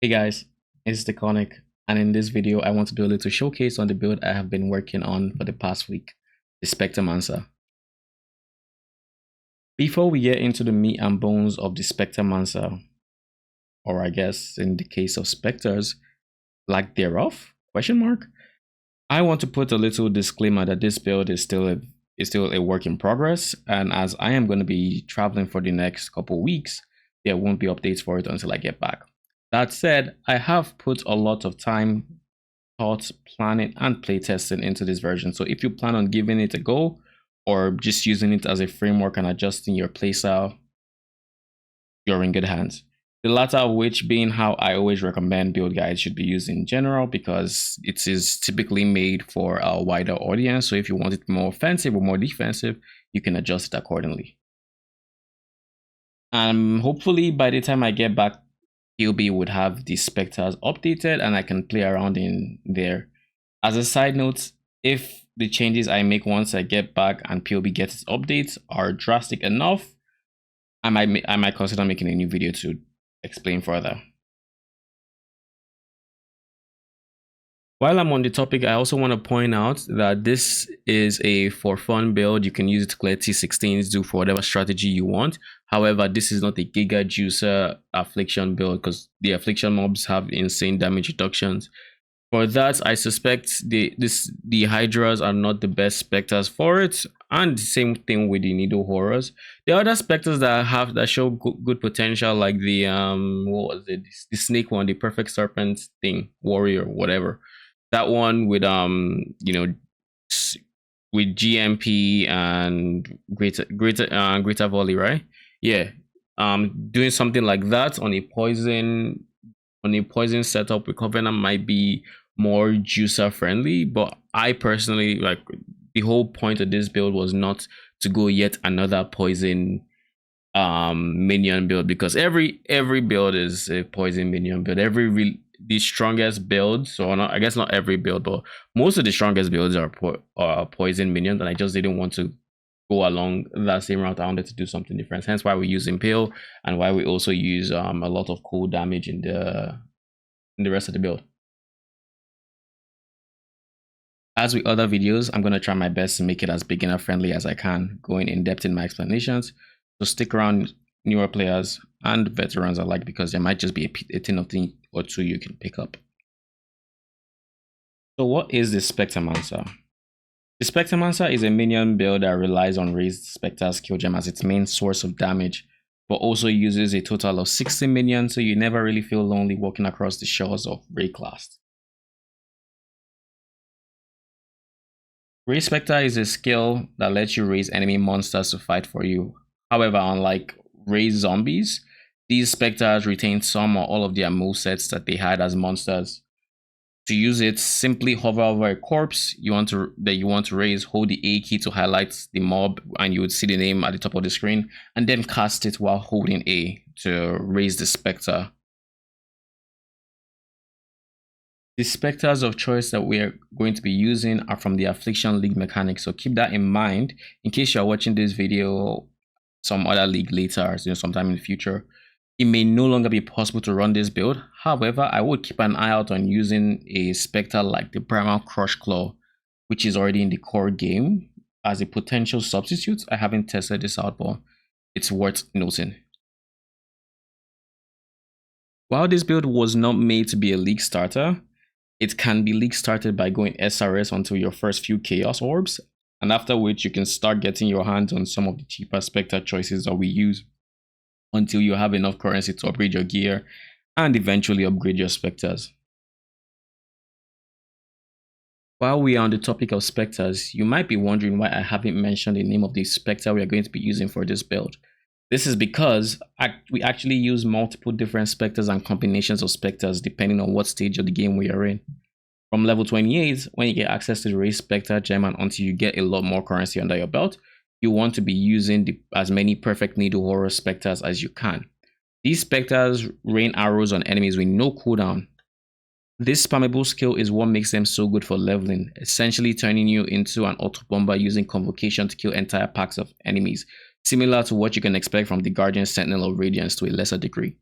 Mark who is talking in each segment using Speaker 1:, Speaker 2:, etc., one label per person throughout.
Speaker 1: Hey guys, it's Deconic, and in this video I want to do a little showcase on the build I have been working on for the past week, the Spectre. Before we get into the meat and bones of the Spectre, or I guess in the case of Spectres, lack thereof, question mark, I want to put a little disclaimer that this build is still a work in progress, and as I am going to be traveling for the next couple weeks, there won't be updates for it until I get back. That said, I have put a lot of time, thought, planning, and playtesting into this version. So if you plan on giving it a go or just using it as a framework and adjusting your playstyle, you're in good hands. The latter of which being how I always recommend build guides should be used in general, because it is typically made for a wider audience. So if you want it more offensive or more defensive, you can adjust it accordingly. Hopefully by the time I get back, PoE would have the Spectres updated and I can play around in there. As a side note, if the changes I make once I get back and PoE gets its updates are drastic enough, I might consider making a new video to explain further. While I'm on the topic, I also want to point out that this is a for fun build. You can use it to clear T16s, do for whatever strategy you want. However, this is not a giga juicer Affliction build because the Affliction mobs have insane damage reductions. For that, I suspect the Hydras are not the best Spectres for it, and the same thing with the Needle Horrors. The other Spectres that show good potential, like the what was it? The snake one, the Perfect Serpent thing, Warrior, whatever. That one with with GMP and greater volley, right? Yeah. Doing something like that on a poison setup with Covenant might be more juicer friendly, but I personally like the whole point of this build was not to go yet another poison minion build, because every build is a poison minion build. The strongest builds, so not, I guess not every build, but most of the strongest builds are poison minions, and I just didn't want to go along that same route. I wanted to do something different, hence why we use impale and why we also use a lot of cold damage in the rest of the build. As with other videos, I'm going to try my best to make it as beginner friendly as I can, going in depth in my explanations. So stick around, newer players and veterans alike, because there might just be a thing or two you can pick up. So what is the Spectromancer? The Spectromancer is a minion build that relies on raised Spectre skill gem as its main source of damage, but also uses a total of 60 minions, so you never really feel lonely walking across the shores of Rayclast. Raise Spectre is a skill that lets you raise enemy monsters to fight for you. However, unlike raise zombies, these Spectres retain some or all of their movesets that they had as monsters. To use it, simply hover over a corpse you want to raise, hold the A key to highlight the mob, and you would see the name at the top of the screen, and then cast it while holding A to raise the Spectre. The Spectres of choice that we're going to be using are from the Affliction League mechanics, so keep that in mind in case you're watching this video some other league later, sometime in the future. It may no longer be possible to run this build. However, I would keep an eye out on using a Spectre like the Primal Crush Claw, which is already in the core game, as a potential substitute. I haven't tested this out, but it's worth noting. While this build was not made to be a league starter, it can be league started by going SRS until your first few Chaos Orbs, and after which you can start getting your hands on some of the cheaper Spectre choices that we use until you have enough currency to upgrade your gear and eventually upgrade your Spectres. While we are on the topic of Spectres, you might be wondering why I haven't mentioned the name of the Spectre we are going to be using for this build. This is because we actually use multiple different Spectres and combinations of Spectres depending on what stage of the game we are in. From level 28, when you get access to the raised Spectre gem and until you get a lot more currency under your belt, you want to be using as many perfect needle horror Spectres as you can. These Spectres rain arrows on enemies with no cooldown. This spammable skill is what makes them so good for leveling, essentially turning you into an auto bomber using convocation to kill entire packs of enemies, similar to what you can expect from the Guardian Sentinel of Radiance to a lesser degree.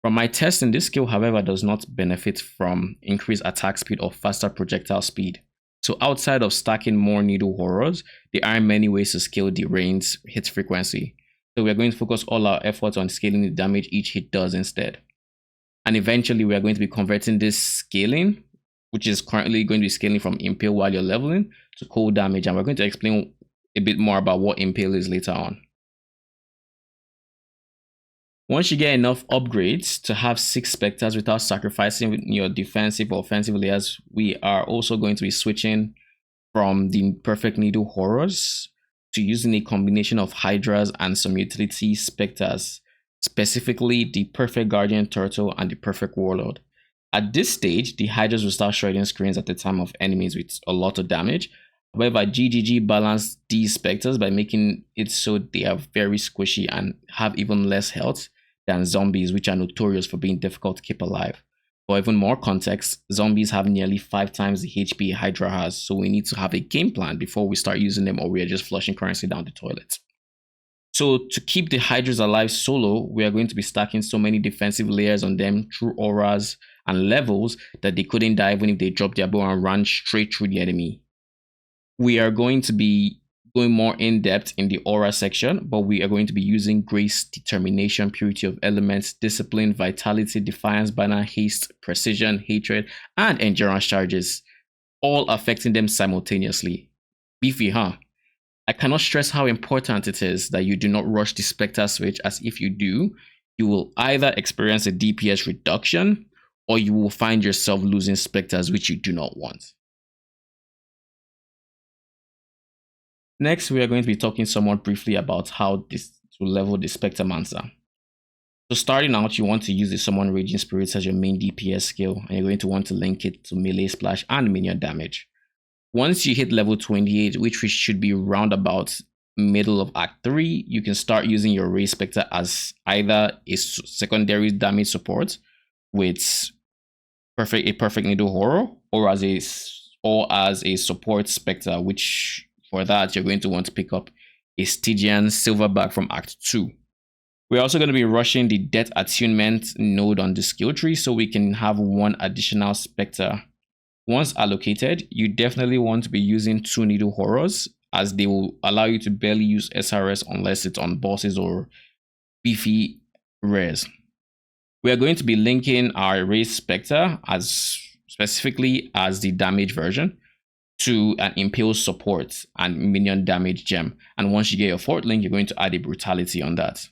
Speaker 1: From my testing, this skill, however, does not benefit from increased attack speed or faster projectile speed. So outside of stacking more needle horrors, there are many ways to scale the range hit frequency. So we're going to focus all our efforts on scaling the damage each hit does instead. And eventually we are going to be converting this scaling, which is currently going to be scaling from impale while you're leveling, to cold damage. And we're going to explain a bit more about what impale is later on. Once you get enough upgrades to have 6 Spectres without sacrificing your defensive or offensive layers, we are also going to be switching from the Perfect Needle Horrors to using a combination of Hydras and some utility Spectres, specifically the Perfect Guardian Turtle and the Perfect Warlord. At this stage, the Hydras will start shredding screens at the time of enemies with a lot of damage. However, GGG balanced these Spectres by making it so they are very squishy and have even less health than zombies, which are notorious for being difficult to keep alive. For even more context, zombies have nearly 5 times the HP Hydra has, so we need to have a game plan before we start using them, or we are just flushing currency down the toilet. So to keep the Hydras alive solo, we are going to be stacking so many defensive layers on them through auras and levels that they couldn't die even if they dropped their bow and ran straight through the enemy. We are going to be going more in depth in the aura section, but we are going to be using grace, determination, purity of elements, discipline, vitality, defiance, banner, haste, precision, hatred, and endurance charges, all affecting them simultaneously. Beefy, huh? I cannot stress how important it is that you do not rush the Spectre switch, as if you do, you will either experience a DPS reduction or you will find yourself losing Spectres, which you do not want. Next, we are going to be talking somewhat briefly about how to level the Spectromancer. So starting out, you want to use the Summon Raging Spirits as your main DPS skill, and you're going to want to link it to melee splash and minion damage. Once you hit level 28, which should be round about middle of Act 3, you can start using your Ray Spectre as either a secondary damage support with a perfect needle horror, or as a support Spectre, which for that, you're going to want to pick up a Stygian Silverback from Act 2. We're also going to be rushing the Death Attunement node on the skill tree so we can have 1 additional Spectre. Once allocated, you definitely want to be using 2 Needle Horrors, as they will allow you to barely use SRS unless it's on bosses or beefy rares. We are going to be linking our Ray Spectre as specifically as the damage version to an impale support and minion damage gem, and once you get your 4th link, you're going to add a brutality on that.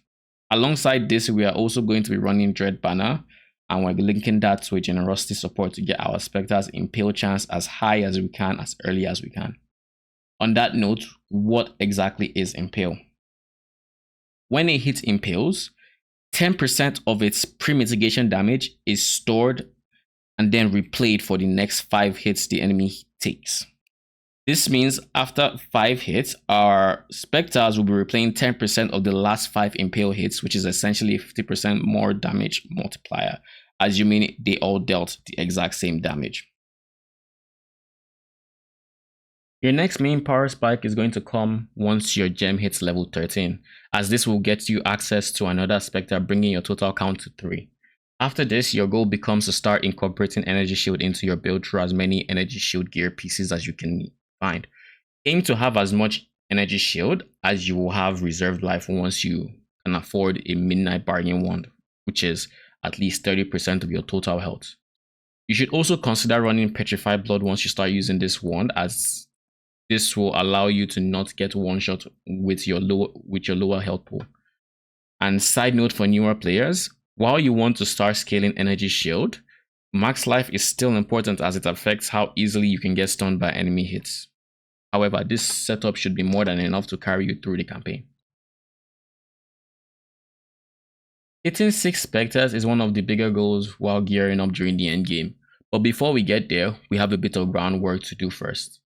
Speaker 1: Alongside this, we are also going to be running Dread Banner, and we're linking that to a generosity support to get our Spectre's impale chance as high as we can, as early as we can. On that note, what exactly is impale? When a hit impales, 10% of its pre-mitigation damage is stored and then replayed for the next 5 hits the enemy takes. This means after 5 hits, our Spectres will be replaying 10% of the last 5 impale hits, which is essentially 50% more damage multiplier, assuming they all dealt the exact same damage. Your next main power spike is going to come once your gem hits level 13, as this will get you access to another Spectre, bringing your total count to 3. After this, your goal becomes to start incorporating Energy Shield into your build through as many Energy Shield gear pieces as you can find. Aim to have as much Energy Shield as you will have reserved life once you can afford a Midnight Bargain Wand, which is at least 30% of your total health. You should also consider running Petrified Blood once you start using this wand, as this will allow you to not get one shot with your lower health pool. And side note for newer players, while you want to start scaling Energy Shield, max life is still important as it affects how easily you can get stunned by enemy hits. However, this setup should be more than enough to carry you through the campaign. Hitting 6 Spectres is one of the bigger goals while gearing up during the endgame, but before we get there, we have a bit of groundwork to do first.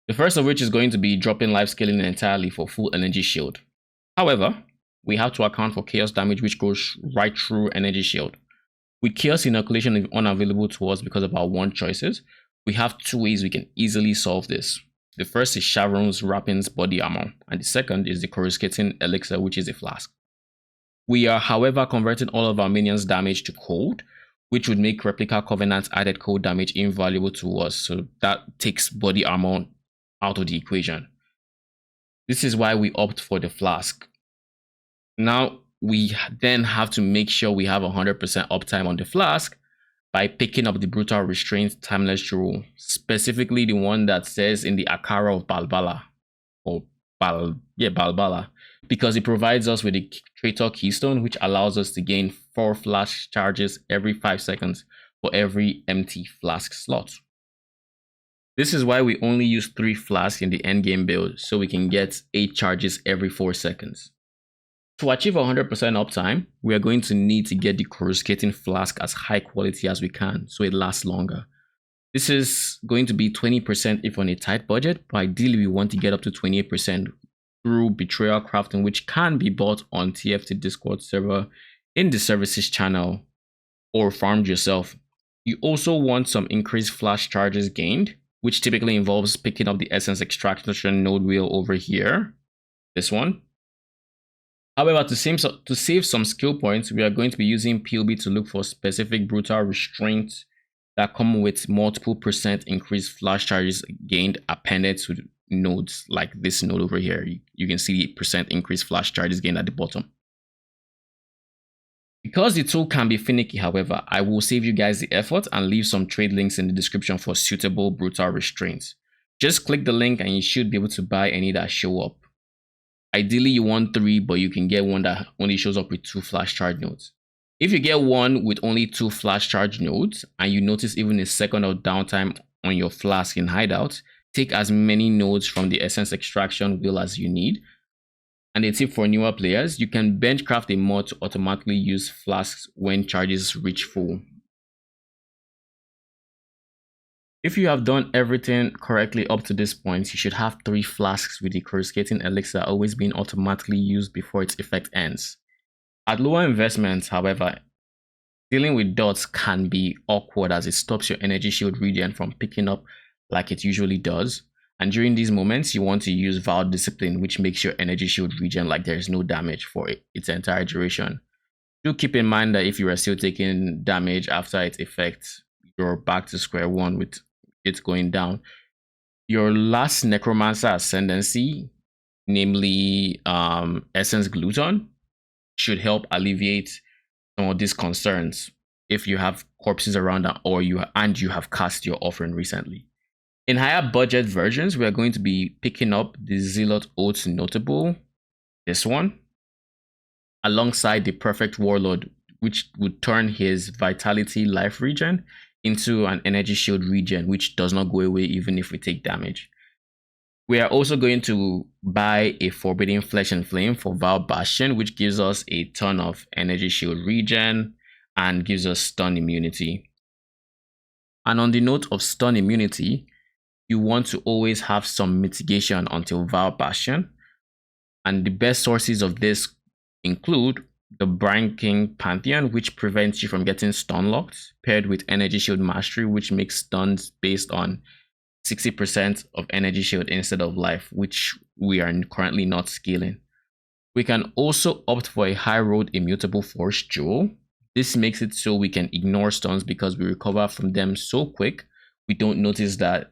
Speaker 1: The first of which is going to be dropping life scaling entirely for full Energy Shield. However, we have to account for chaos damage, which goes right through Energy Shield. With chaos inoculation unavailable to us because of our wand choices, we have 2 ways we can easily solve this. The first is Sharon's Wrappings body armor, and the second is the coruscating elixir, which is a flask. We are, however, converting all of our minions' damage to cold, which would make Replica Covenant's added cold damage invaluable to us. So that takes body armor out of the equation. This is why we opt for the flask. Now, we then have to make sure we have 100% uptime on the flask by picking up the Brutal Restraint Timeless Jewel, specifically the one that says in the Akara of Balbala, or Balbala, because it provides us with a Traitor Keystone, which allows us to gain 4 flash charges every 5 seconds for every empty flask slot. This is why we only use 3 flasks in the endgame build, so we can get 8 charges every 4 seconds. To achieve 100% uptime, we are going to need to get the coruscating flask as high quality as we can, so it lasts longer. This is going to be 20% if on a tight budget, but ideally we want to get up to 28% through Betrayal Crafting, which can be bought on TFT Discord server in the services channel or farmed yourself. You also want some increased flash charges gained, which typically involves picking up the Essence Extraction node wheel over here, this one. However, to save some skill points, we are going to be using PoB to look for specific Brutal Restraints that come with multiple % increased flash charges gained appended to nodes like this node over here. You can see the % increased flash charges gained at the bottom. Because the tool can be finicky, however, I will save you guys the effort and leave some trade links in the description for suitable Brutal Restraints. Just click the link and you should be able to buy any that show up. Ideally, you want 3, but you can get one that only shows up with 2 flash charge nodes. If you get one with only 2 flash charge nodes and you notice even a second of downtime on your flask in hideout, take as many nodes from the Essence Extraction wheel as you need. And a tip for newer players, you can benchcraft a mod to automatically use flasks when charges reach full. If you have done everything correctly up to this point, you should have 3 flasks with the coruscating elixir always being automatically used before its effect ends. At lower investments, however, dealing with dots can be awkward as it stops your energy shield regen from picking up like it usually does. And during these moments, you want to use Vowed Discipline, which makes your energy shield regen like there is no damage for its entire duration. Do keep in mind that if you are still taking damage after its effect, you're back to square one with it going down. Your last Necromancer Ascendancy, namely Essence Gluton, should help alleviate some of these concerns if you have corpses around or you have cast your offering recently. In higher budget versions, we are going to be picking up the Zealot Oaths Notable, this one, alongside the Perfect Warlord, which would turn his Vitality Life Regen into an Energy Shield Regen, which does not go away even if we take damage. We are also going to buy a Forbidden Flesh and Flame for Vowed Bastion, which gives us a ton of Energy Shield Regen and gives us Stun Immunity. And on the note of Stun Immunity, you want to always have some mitigation until Vowed Bastion. And the best sources of this include the Brine King Pantheon, which prevents you from getting stun locked, paired with Energy Shield Mastery, which makes stuns based on 60% of Energy Shield instead of life, which we are currently not scaling. We can also opt for a High Road Immutable Force Jewel. This makes it so we can ignore stuns because we recover from them so quick, we don't notice them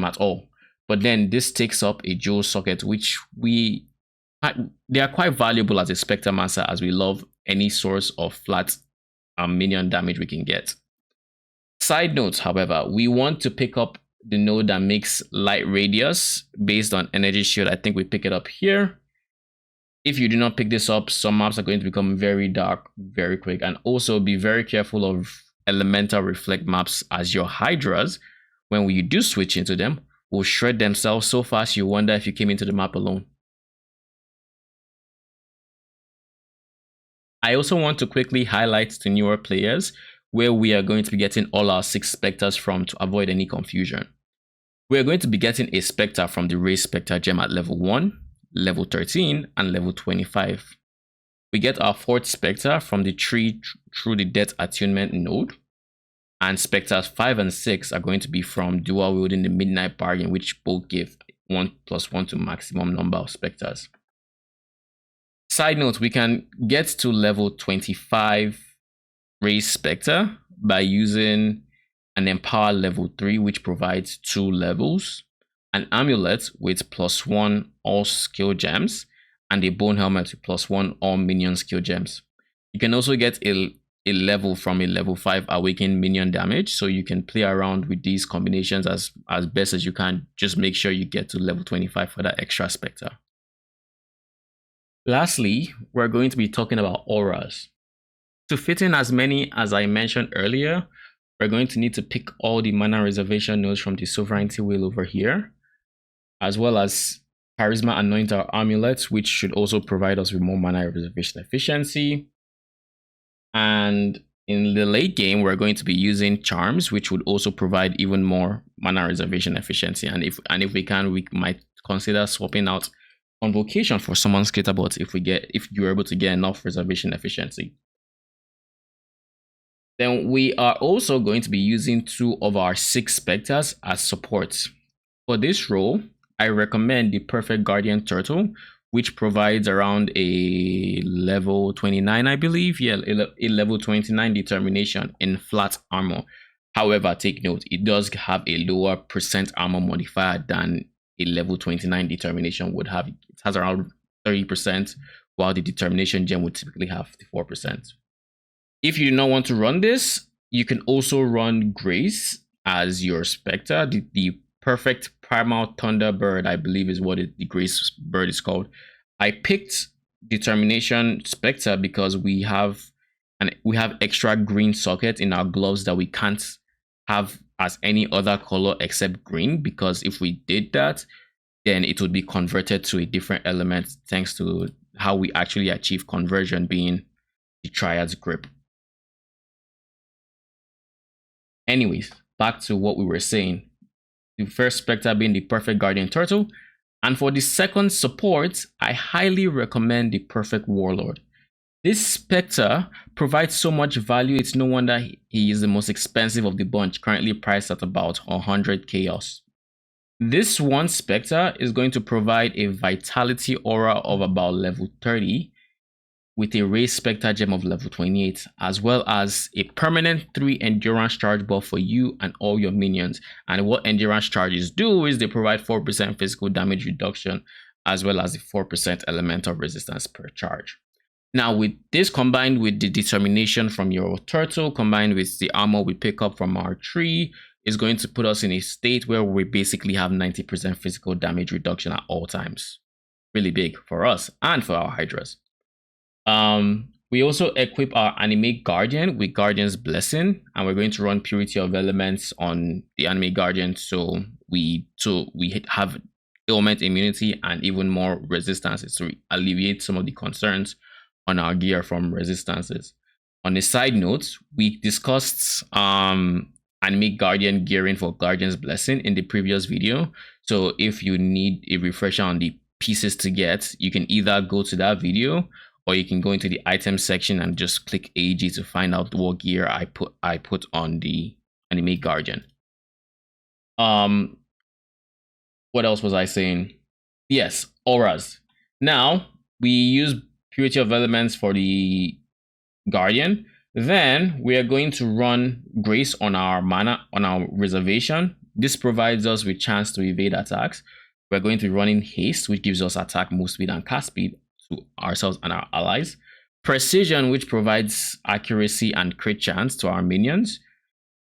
Speaker 1: at all. But then this takes up a jewel socket, which they are quite valuable as a Spectre Master, as we love any source of flat minion damage we can get. Side notes, however, we want to pick up the node that makes light radius based on energy shield. I think we pick it up here. If you do not pick this up, some maps are going to become very dark very quick. And also be very careful of elemental reflect maps, as your hydras, when you do switch into them, will shred themselves so fast you wonder if you came into the map alone. I also want to quickly highlight to newer players where we are going to be getting all our 6 Spectres from to avoid any confusion. We are going to be getting a Spectre from the Race Spectre gem at level 1, level 13, and level 25. We get our 4th Spectre from the tree through the Death Attunement node. And Spectres 5 and 6 are going to be from dual wielding the Midnight Bargain, which both give 1+1 to maximum number of Spectres. Side note, we can get to level 25 raise Spectre by using an Empower level 3, which provides 2 levels, an amulet with +1 all skill gems, and a bone helmet with +1 all minion skill gems. You can also get a level from a level 5 awakened minion damage, so you can play around with these combinations as best as you can. Just make sure you get to level 25 for that extra Spectre. Lastly, we're going to be talking about auras. To fit in as many as I mentioned earlier, we're going to need to pick all the mana reservation nodes from the sovereignty wheel over here, as well as charisma anoint our amulets, which should also provide us with more mana reservation efficiency. And in the late game, we're going to be using charms, which would also provide even more mana reservation efficiency. And if we can, we might consider swapping out convocation for someone's scatterbots if you're able to get enough reservation efficiency. Then we are also going to be using 2 of our 6 specters as supports. For this role, I recommend the Perfect Guardian Turtle, which provides around a level 29, I believe. Yeah, a level 29 determination in flat armor. However, take note, it does have a lower percent armor modifier than a level 29 determination would have. It has around 30%, while the determination gem would typically have 54%. If you do not want to run this, you can also run Grace as your Spectre. The Perfect Primal Thunderbird, I believe, is what the Grace bird is called. I picked Determination Spectre because we have extra green socket in our gloves that we can't have as any other color except green, because if we did that, then it would be converted to a different element thanks to how we actually achieve conversion, being the Triad's Grip. Anyways, back to what we were saying. The first Spectre being the Perfect Guardian Turtle. And for the second support, I highly recommend the Perfect Warlord. This Spectre provides so much value, it's no wonder he is the most expensive of the bunch, currently priced at about 100 chaos. This one Spectre is going to provide a vitality aura of about level 30, with a raised Spectre gem of level 28, as well as a permanent 3 endurance charge buff for you and all your minions. And what endurance charges do is they provide 4% physical damage reduction, as well as a 4% elemental resistance per charge. Now, with this combined with the determination from your turtle, combined with the armor we pick up from our tree, is going to put us in a state where we basically have 90% physical damage reduction at all times. Really big for us and for our Hydras. We also equip our Animate Guardian with Guardian's Blessing, and we're going to run Purity of Elements on the Animate Guardian, so we have ailment immunity and even more resistances to alleviate some of the concerns on our gear from resistances. On a side note, we discussed Animate Guardian gearing for Guardian's Blessing in the previous video, so if you need a refresher on the pieces to get, you can either go to that video, or you can go into the item section and just click AG to find out what gear I put on the Animate Guardian. What else was I saying? Yes, auras. Now we use Purity of Elements for the Guardian. Then we are going to run Grace on our mana, on our reservation. This provides us with chance to evade attacks. We're going to be running Haste, which gives us attack, move speed, and cast speed to ourselves and our allies. Precision, which provides accuracy and crit chance to our minions.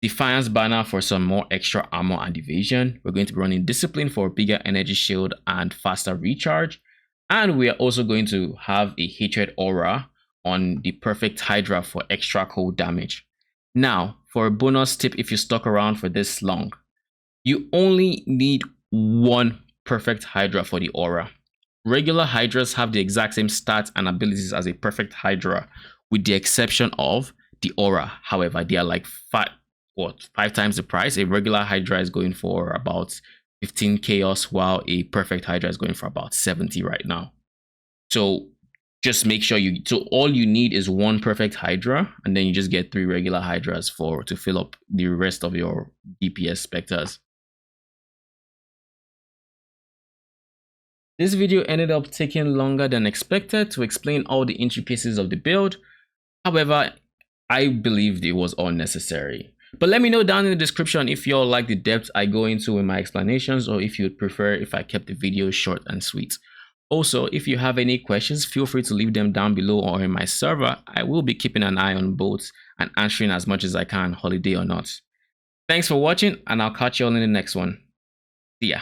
Speaker 1: Defiance Banner for some more extra armor and evasion. We're going to be running Discipline for bigger energy shield and faster recharge. And we are also going to have a Hatred Aura on the Perfect Hydra for extra cold damage. Now, for a bonus tip, if you stuck around for this long, you only need one Perfect Hydra for the aura. Regular Hydras have the exact same stats and abilities as a Perfect Hydra, with the exception of the aura. However, they are like 5 times the price. A regular Hydra is going for about 15 chaos, while a Perfect Hydra is going for about 70 right now. So just make sure all you need is one Perfect Hydra, and then you just get 3 regular Hydras to fill up the rest of your DPS Spectres. This video ended up taking longer than expected to explain all the intricacies of the build. However, I believed it was unnecessary. But let me know down in the description if y'all like the depth I go into in my explanations, or if you'd prefer if I kept the video short and sweet. Also, if you have any questions, feel free to leave them down below or in my server. I will be keeping an eye on both and answering as much as I can, holiday or not. Thanks for watching, and I'll catch you all in the next one. See ya.